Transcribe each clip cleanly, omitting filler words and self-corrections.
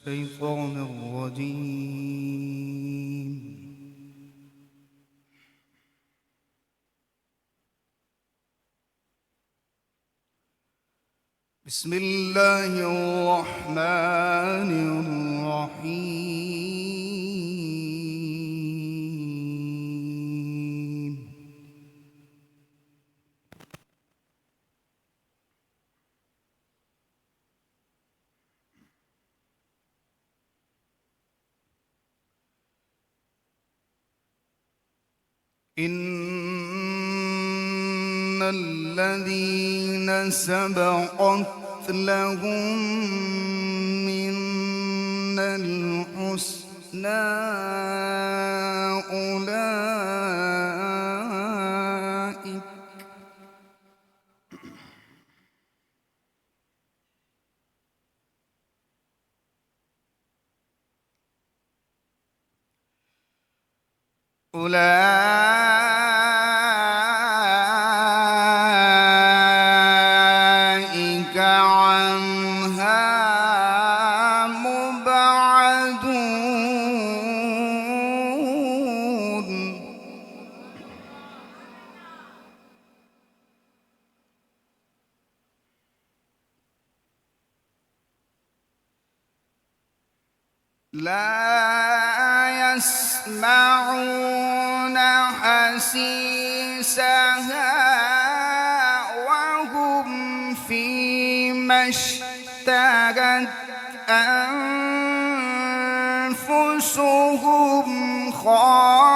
الشيطان الرجيم. بسم الله الرحمن الرحيم. إن الذين سبقت لهم منا الحسنى أولئك عنها مبعدون. لا يسمعون حسيسها وهم فيما اشتهت أنفسهم خالدون.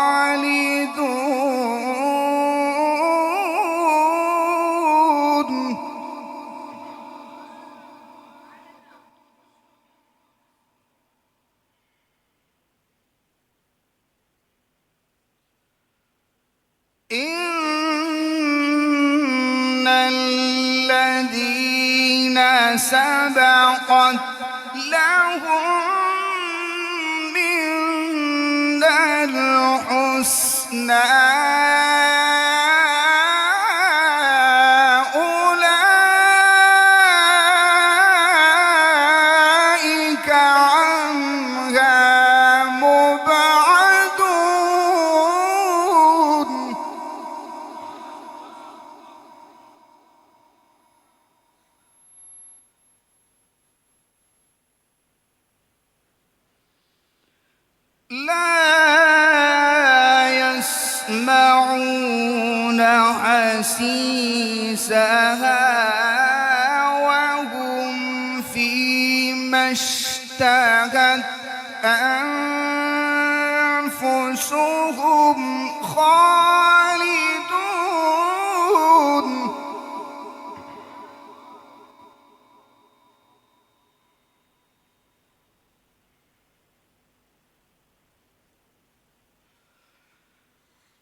إن الذين سبقت لهم منا الحسنى أولئك عنها مبعدون. لا يسمعون حسيسها وهم فيما اشتهت أنفسهم خالدون.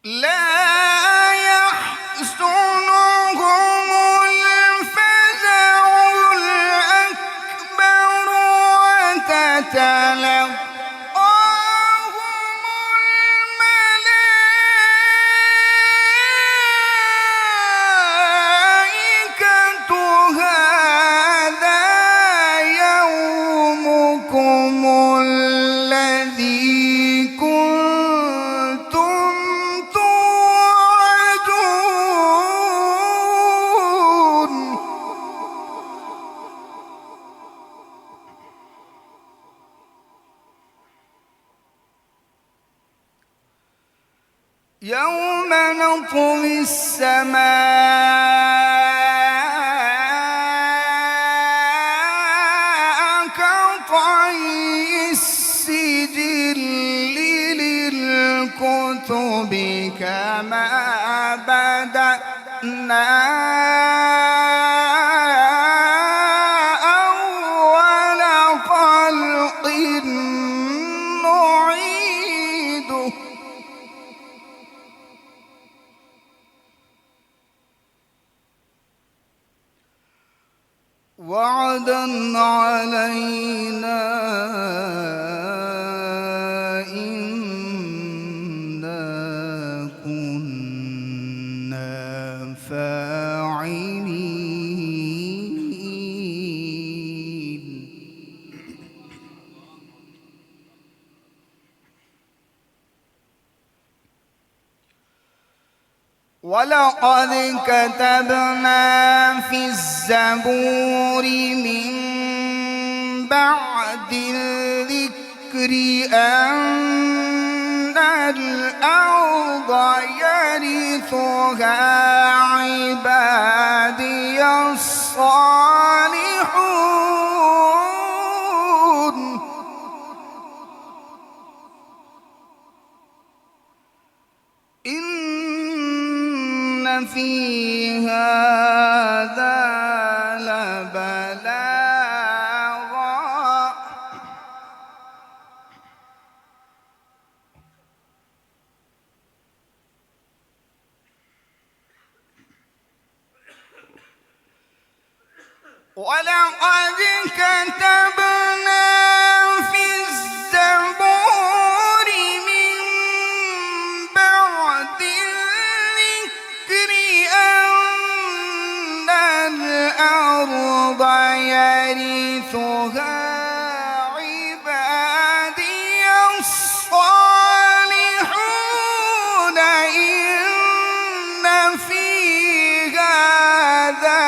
لا يحزنهم الفزع الأكبر وتتلقاهم الملائكة هذا يومكم الذي كنتم توعدون. يوم نطوي السماء كطي السجل للكتب كما بدأنا أول خلق نعيده. وعدا علينا إنا كنا فاعلين. ولقد كتبنا في الزبور من بعد الذكر أن الأرض يرثها عبادي الصالحون إن في هذا لبلاغا ولقد كتبنا في الزبور من بعد الذكر أن الأرض يرثها عبادي الصالحون إن في هذا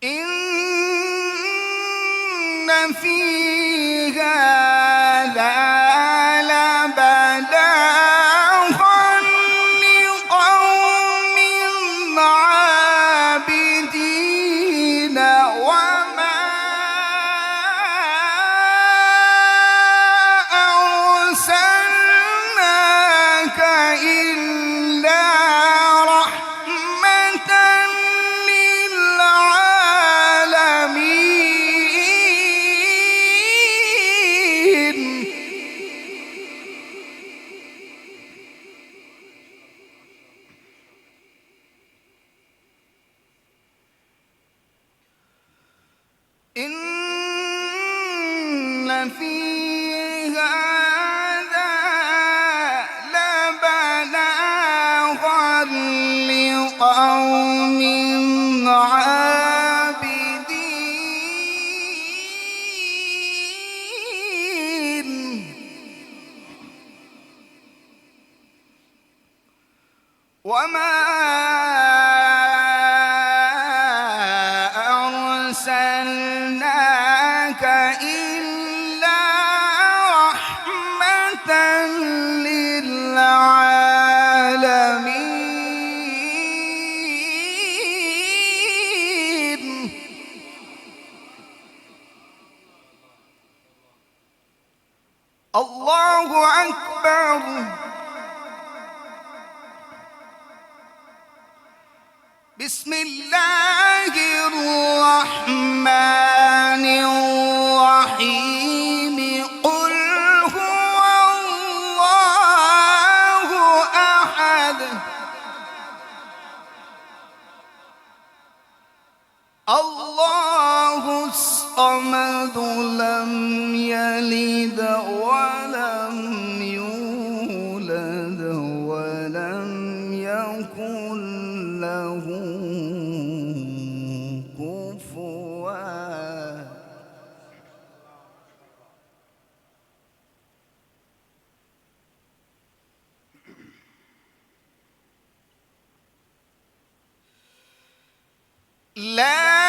إن في هذا لبلاغا لقوم عابدين وما أرسلناك إلا رحمة إن في هذا لبلاغا لقوم عابدين وما أرسلناك إلا رحمة للعالمين الله أكبر بسم الله الرحمن الرحيم قل هو الله أحد الله الصمد لم يلد ولم يولد ولم يكن له كفوا لا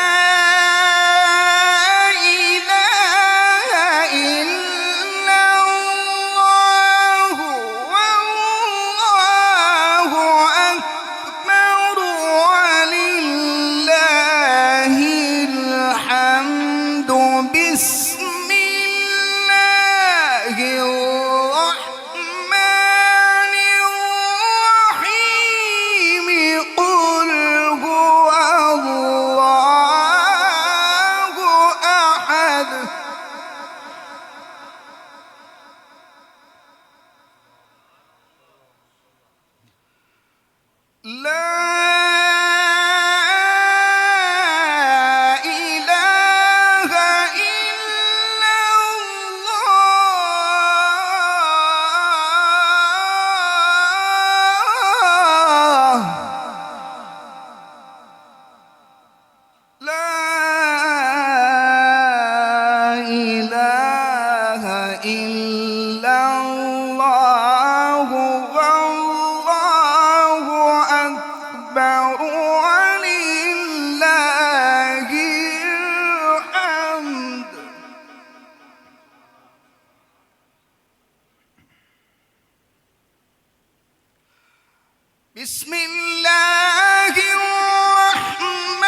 بسم الله الرحمن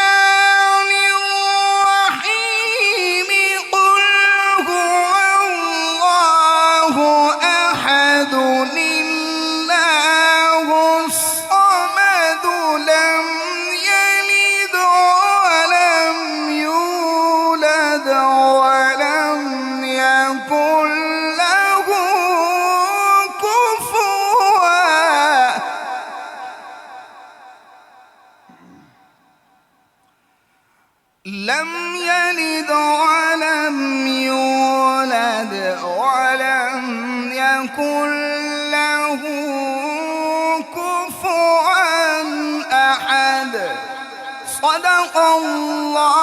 الرحيم قل هو الله أحد الله الصمد لم يلد ولم يولد ولم يكن له كفوا لم يلد ولم يولد ولم يكن له كفوا أحد صدق الله